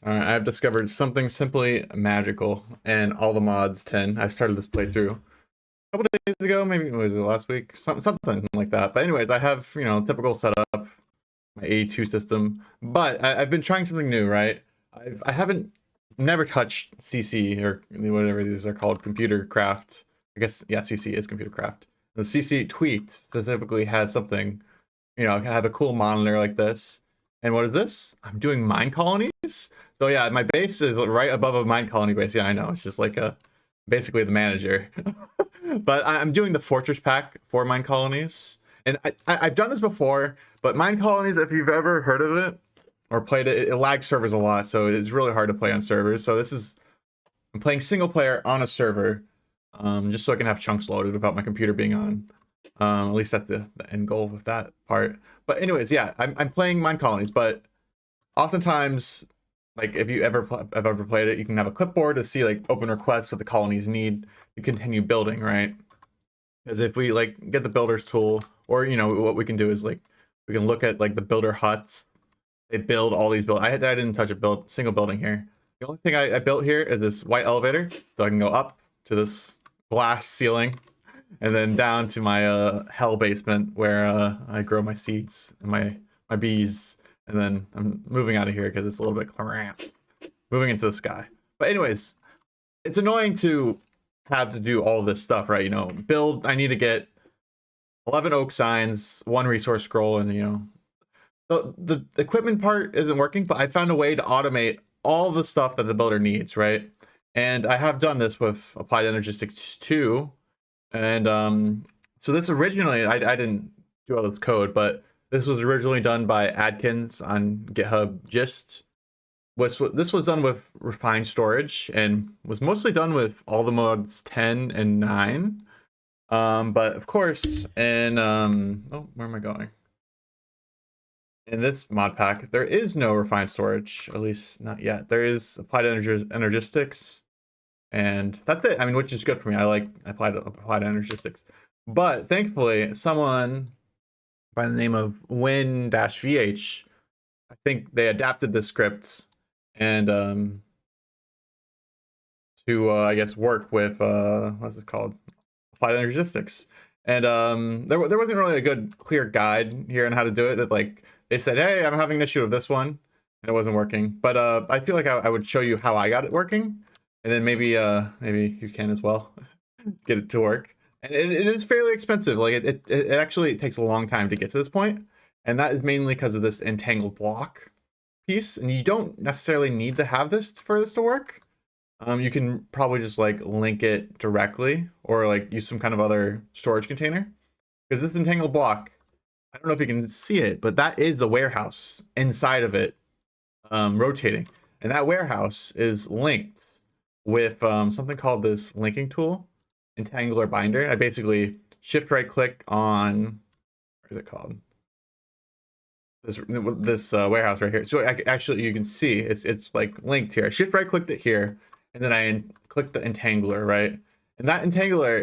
Alright, I've discovered something simply magical, and all the mods 10. I started this playthrough a couple days ago, maybe was it last week? Something like that. But anyways, I have, typical setup, my AE2 system. But I've been trying something new, right? I haven't never touched CC or whatever these are called, ComputerCraft. I guess yeah, CC is ComputerCraft. The CC tweaked specifically has something, can have a cool monitor like this. And what is this? I'm doing mine colonies. So yeah, my base is right above a mine colony base. Yeah, I know. It's just like basically the manager. But I'm doing the fortress pack for mine colonies. And I've done this before, but mine colonies, if you've ever heard of it or played it, it lags servers a lot. So it's really hard to play on servers. So I'm playing single player on a server, just so I can have chunks loaded without my computer being on. At least that's the end goal with that part. But anyways, yeah, I'm playing mine colonies, but oftentimes, like if you have ever played it, you can have a clipboard to see like open requests what the colonies need to continue building, right? Because if we like get the builders tool, or what we can do is like we can look at like the builder huts. They build all these I didn't touch a single building here. The only thing I built here is this white elevator, so I can go up to this glass ceiling and then down to my hell basement where I grow my seeds and my bees, and then I'm moving out of here because it's a little bit cramped. Moving into the sky. But anyways, it's annoying to have to do all this stuff, right? Build. I need to get 11 oak signs, one resource scroll, and the equipment part isn't working. But I found a way to automate all the stuff that the builder needs, right? And I have done this with Applied Energistics 2. And so this originally, I didn't do all this code, but this was originally done by Adkins on GitHub. This was done with refined storage and was mostly done with all the mods 10 and 9. But of course, in oh, where am I going? In this mod pack, there is no refined storage, at least not yet. There is applied energistics, and that's it. I mean, which is good for me. I like applied energistics. But thankfully, someone by the name of Win-VH, I think they adapted the script and to I guess work with what's it called, applied energistics. And there wasn't really a good clear guide here on how to do it. That like they said, hey, I'm having an issue with this one, and it wasn't working. But I feel like I would show you how I got it working, and then maybe you can as well get it to work. And it is fairly expensive. Like it actually takes a long time to get to this point, and that is mainly because of this entangled block piece. And you don't necessarily need to have this for this to work. You can probably just like link it directly, or like use some kind of other storage container. Because this entangled block, I don't know if you can see it, but that is a warehouse inside of it, rotating. And that warehouse is linked with something called this linking tool, Entangler Binder. I basically shift right click on, what is it called? This warehouse right here. So actually you can see it's like linked here. I shift right clicked it here, and then I click the entangler, right? And that entangler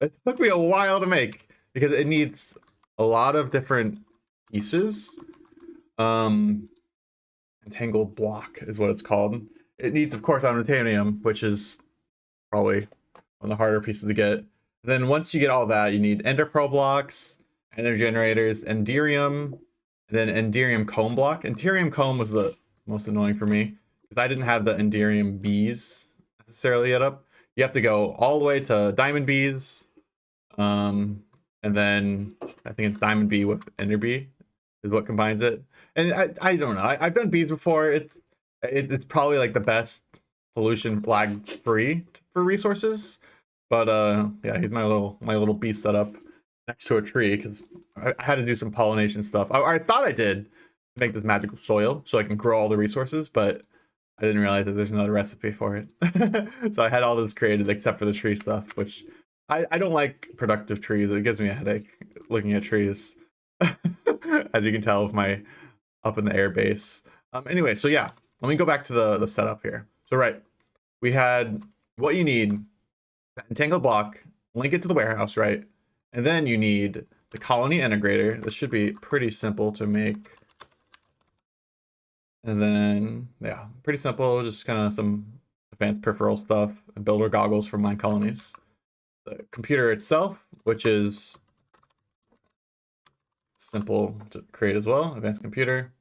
it took me a while to make because it needs a lot of different pieces. Entangled block is what it's called. It needs, of course, unobtainium, which is probably one of the harder pieces to get. And then once you get all that, you need ender pearl blocks, ender generators, enderium, and then enderium comb block. Enderium comb was the most annoying for me because I didn't have the enderium bees necessarily yet up. You have to go all the way to diamond bees, and then I think it's diamond bee with ender bee is what combines it. And I don't know. I've done bees before. It's probably like the best solution lag free for resources. But yeah, he's my little bee setup next to a tree because I had to do some pollination stuff. I thought I did make this magical soil so I can grow all the resources, but I didn't realize that there's another recipe for it. So I had all this created except for the tree stuff, which I don't like productive trees. It gives me a headache looking at trees, as you can tell with my up in the air base. Anyway, so yeah, let me go back to the setup here. So right, we had what you need, entangled block, link it to the warehouse, right? And then you need the colony integrator. This should be pretty simple to make. And then, yeah, pretty simple, just kind of some advanced peripheral stuff and builder goggles from Minecolonies. The computer itself, which is simple to create as well, advanced computer,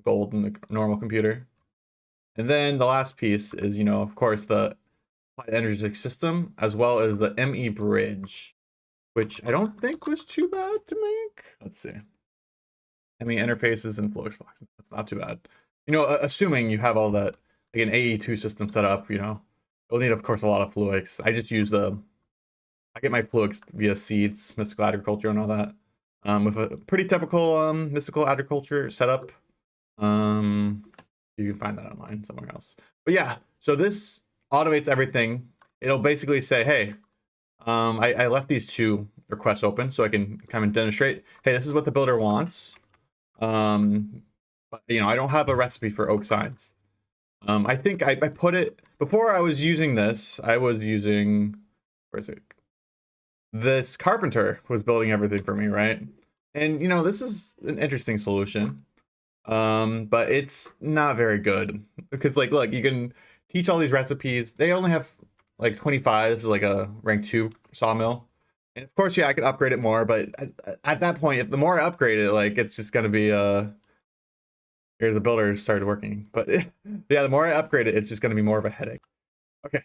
gold in the normal computer. And then the last piece is, of course, the applied energetic system, as well as the ME bridge, which I don't think was too bad to make. Let's see. ME interfaces and Flux boxes. That's not too bad. Assuming you have all that, like an AE2 system set up, you'll need, of course, a lot of fluids. I just use I get my fluids via seeds, mystical agriculture, and all that. With a pretty typical mystical agriculture setup. You can find that online somewhere else. But yeah, so this automates everything. It'll basically say, hey, I left these two requests open so I can kind of demonstrate, hey, this is what the builder wants. But I don't have a recipe for oak signs. I think I put it, before I was using this, I was using, where is it? This carpenter was building everything for me, right? And this is an interesting solution. But it's not very good because, like, look, you can teach all these recipes. They only have like 25. This is like a rank 2 sawmill, and of course, yeah, I could upgrade it more. But at that point, if the more I upgrade it, like, it's just gonna be here's the builder started working. But yeah, the more I upgrade it, it's just gonna be more of a headache. Okay.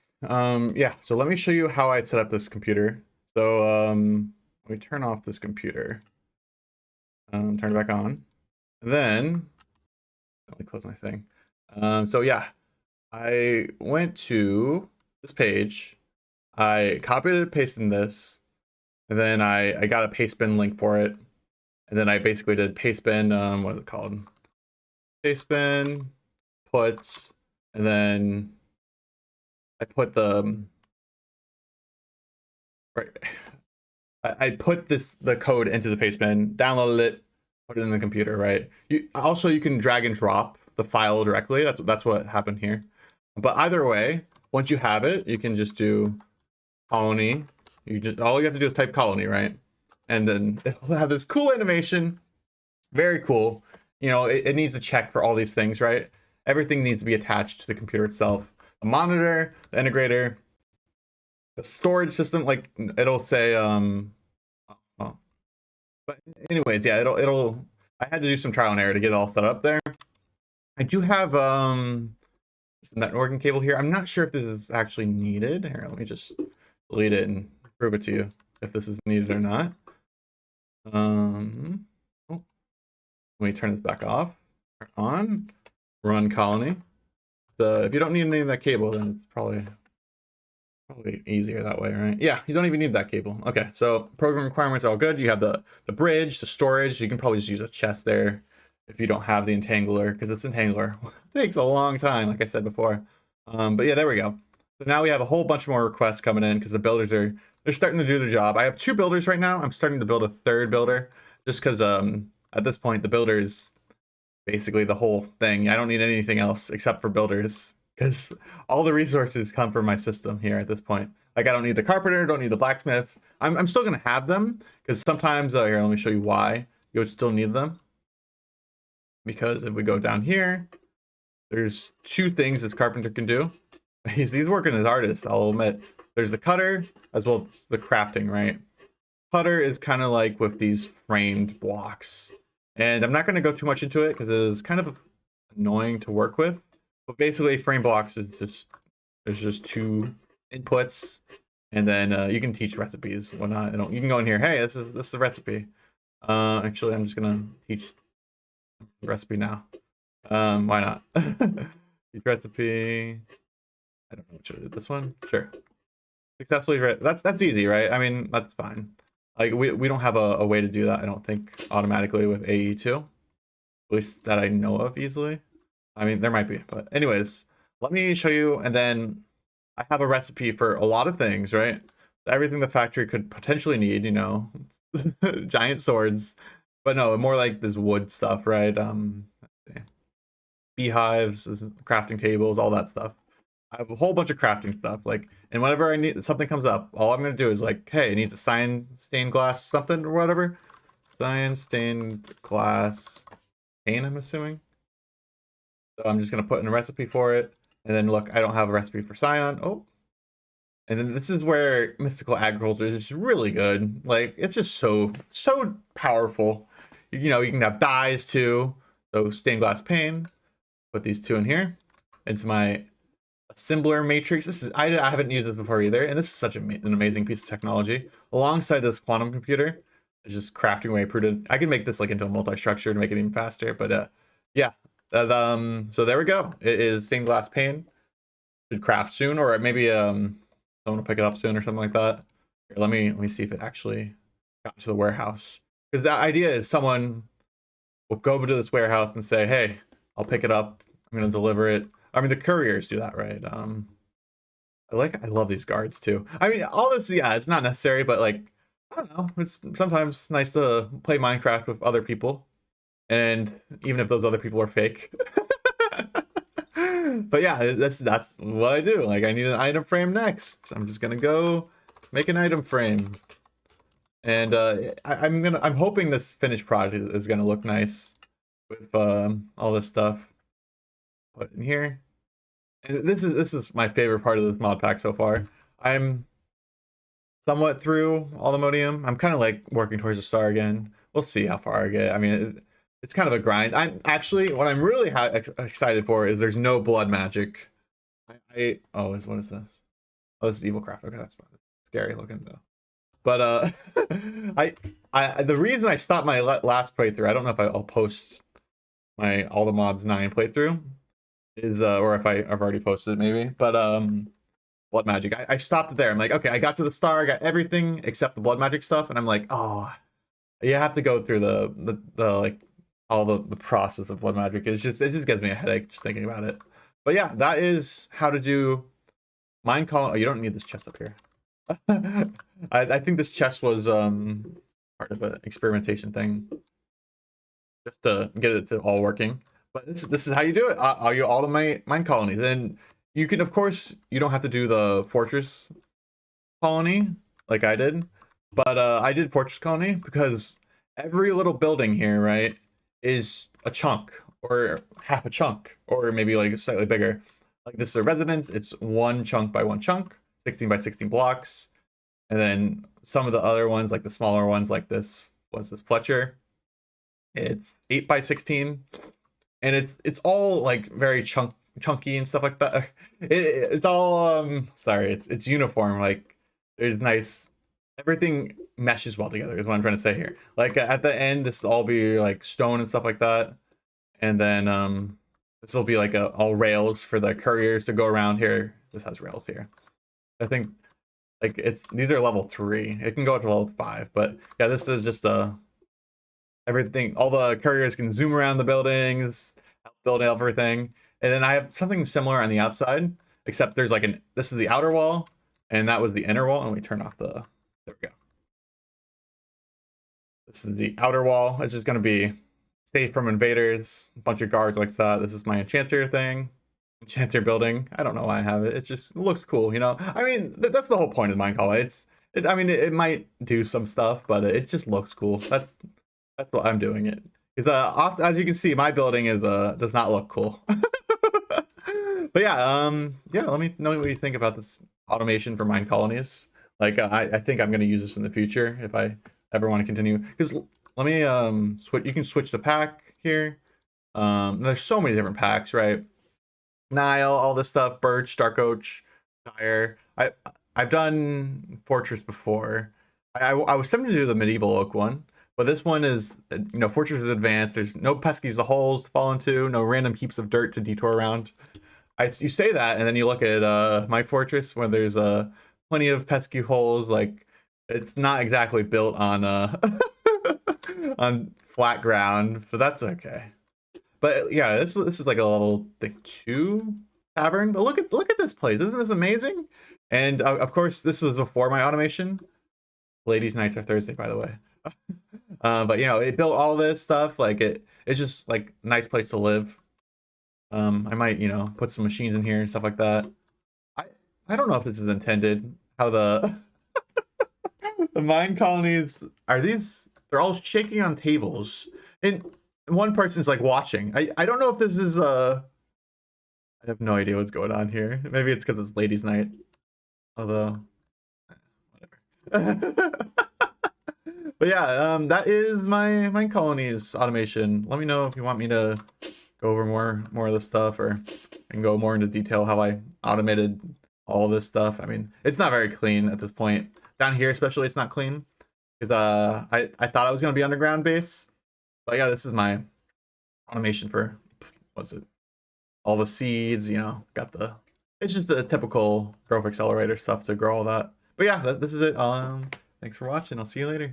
Yeah. So let me show you how I set up this computer. So let me turn off this computer. Turn it back on, and then let me close my thing. So yeah, I went to this page, I copied and pasted this, and then I got a pastebin link for it, and then I basically did pastebin, what is it called? Pastebin, puts, and then I put right, I put the code into the pastebin, downloaded it, put it in the computer, right? You can drag and drop the file directly. That's what happened here. But either way, once you have it, you can just do colony. All you have to do is type colony, right? And then it'll have this cool animation. Very cool. It needs to check for all these things, right? Everything needs to be attached to the computer itself. The monitor, the integrator, the storage system, like it'll say well, but anyways, yeah, it'll I had to do some trial and error to get it all set up there. I do have some networking cable here. I'm not sure if this is actually needed. Here, let me just delete it and prove it to you if this is needed or not. Oh, let me turn this back off. Turn on. Run colony. So if you don't need any of that cable, then it's probably easier that way, right? Yeah, you don't even need that cable. Okay, so program requirements are all good. You have the bridge, the storage. You can probably just use a chest there if you don't have the entangler, because it's entangler. It takes a long time, like I said before. But yeah, there we go. So now we have a whole bunch more requests coming in because the builders they're starting to do their job. I have 2 builders right now. I'm starting to build a 3rd builder just because at this point the builder is basically the whole thing. I don't need anything else except for builders because all the resources come from my system here at this point. Like, I don't need the carpenter, don't need the blacksmith. I'm still gonna have them because sometimes here, let me show you why you would still need them. Because if we go down here, there's 2 things this carpenter can do. He's working as artist, I'll admit. There's the cutter as well as the crafting, right? Cutter is kind of like with these framed blocks. And I'm not going to go too much into it because it is kind of annoying to work with. But basically, frame blocks is there's just 2 inputs, and then you can teach recipes, whatnot. You can go in here. Hey, this is the recipe. Actually, I'm just gonna teach the recipe now. Why not? Teach recipe. I don't know which one. This one, sure. Successfully that's easy, right? I mean, that's fine. Like, we don't have a way to do that, I don't think, automatically with AE2. At least that I know of easily. I mean, there might be, but anyways, let me show you, and then I have a recipe for a lot of things, right? Everything the factory could potentially need, giant swords, but no, more like this wood stuff, right? Beehives, crafting tables, all that stuff. I have a whole bunch of crafting stuff, like, and whenever I need something comes up, all I'm gonna do is like, hey, it needs a cyan stained glass something or whatever. Cyan stained glass pane, I'm assuming. So I'm just gonna put in a recipe for it. And then look, I don't have a recipe for Scion. Oh, and then this is where mystical agriculture is just really good. Like it's just so powerful. You know, you can have dyes too. So stained glass pane. Put these two in here into my assembler matrix. This is I haven't used this before either, and this is such an amazing piece of technology. Alongside this quantum computer, it's just crafting away prudent. I can make this like into a multi-structure to make it even faster. But yeah. So there we go. It is stained glass pane. Should craft soon, or maybe someone will pick it up soon or something like that. Here, let me see if it actually got to the warehouse. Because the idea is someone will go over to this warehouse and say, "Hey, I'll pick it up. I'm gonna deliver it." I mean, the couriers do that, right? I love these guards too. I mean, all this, yeah, it's not necessary, but like, I don't know. It's sometimes nice to play Minecraft with other people, and even if those other people are fake. But yeah, that's what I do. Like, I need an item frame next. I'm just gonna go make an item frame, and I'm hoping this finished product is gonna look nice with all this stuff. Put it in here. And this is my favorite part of this mod pack so far. I'm somewhat through Altamodium. I'm kind of like working towards a star again. We'll see how far I get. I mean, it's kind of a grind. I'm actually what I'm really excited for is there's no blood magic. Oh, what is this? Oh, this is evil craft. Okay, that's scary looking though. But the reason I stopped my last playthrough, I don't know if I'll post my all the mods 9 playthrough is or if I've already posted it maybe, but blood magic. I stopped it there. I'm like, okay, I got to the star, I got everything except the blood magic stuff, and I'm like, oh, you have to go through the like all the process of blood magic. It just gives me a headache just thinking about it. But yeah, that is how to do Minecolonie. Oh, you don't need this chest up here. I think this chest was part of an experimentation thing just to get it to all working. But this is how you do it. All the Minecolonies, and you can, of course, you don't have to do the fortress colony like I did, but I did fortress colony because every little building here, right, is a chunk or half a chunk or maybe like slightly bigger. Like this is a residence. It's one chunk by one chunk, 16 by 16 blocks, and then some of the other ones, like the smaller ones, like this was this Fletcher. It's 8 by 16. And it's all like very chunky and stuff like that. It's all sorry, it's uniform. Like there's nice, everything meshes well together is what I'm trying to say here. Like at the end, this will all be like stone and stuff like that, and then this will be like all rails for the couriers to go around here. This has rails here. I think like these are level 3. It can go up to level 5, but yeah, this is just everything, all the couriers can zoom around the buildings, build everything. And then I have something similar on the outside, except there's like this is the outer wall, and that was the inner wall. And we turn off there we go. This is the outer wall. It's just going to be safe from invaders, a bunch of guards like that. This is my enchanter thing, enchanter building. I don't know why I have it. It just looks cool, you know? I mean, that's the whole point of Minecolonie. I mean, it might do some stuff, but it just looks cool. That's what I'm doing it. Because as you can see, my building is does not look cool. But yeah, let me know what you think about this automation for Minecolonies. Like I think I'm gonna use this in the future if I ever want to continue. Because let me switch. You can switch the pack here. There's so many different packs, right? Nile, all this stuff, Birch, Dark Oak, Dire. I've done Fortress before. I was tempted to do the medieval oak one. But this one is, you know, Fortress is advanced. There's no pesky holes to fall into, no random heaps of dirt to detour around. You say that, and then you look at my Fortress where there's plenty of pesky holes. Like it's not exactly built on on flat ground, but that's okay. But yeah, this is like a level 2 tavern. But look at this place. Isn't this amazing? And of course, this was before my automation. Ladies' nights are Thursday, by the way. But you know, it built all this stuff. Like it's just like a nice place to live. I might, you know, put some machines in here and stuff like that. I don't know if this is intended. How the the Minecolonies are these? They're all shaking on tables, and one person's like watching. I don't know if this is I have no idea what's going on here. Maybe it's because it's ladies' night. Although, whatever. But yeah, that is my colonies automation. Let me know if you want me to go over more of this stuff, or I can go more into detail how I automated all this stuff. I mean, it's not very clean at this point. Down here, especially, it's not clean because I thought I was gonna be underground base, but yeah, this is my automation for what's it? All the seeds, you know, got the. It's just a typical growth accelerator stuff to grow all that. But yeah, this is it. Thanks for watching. I'll see you later.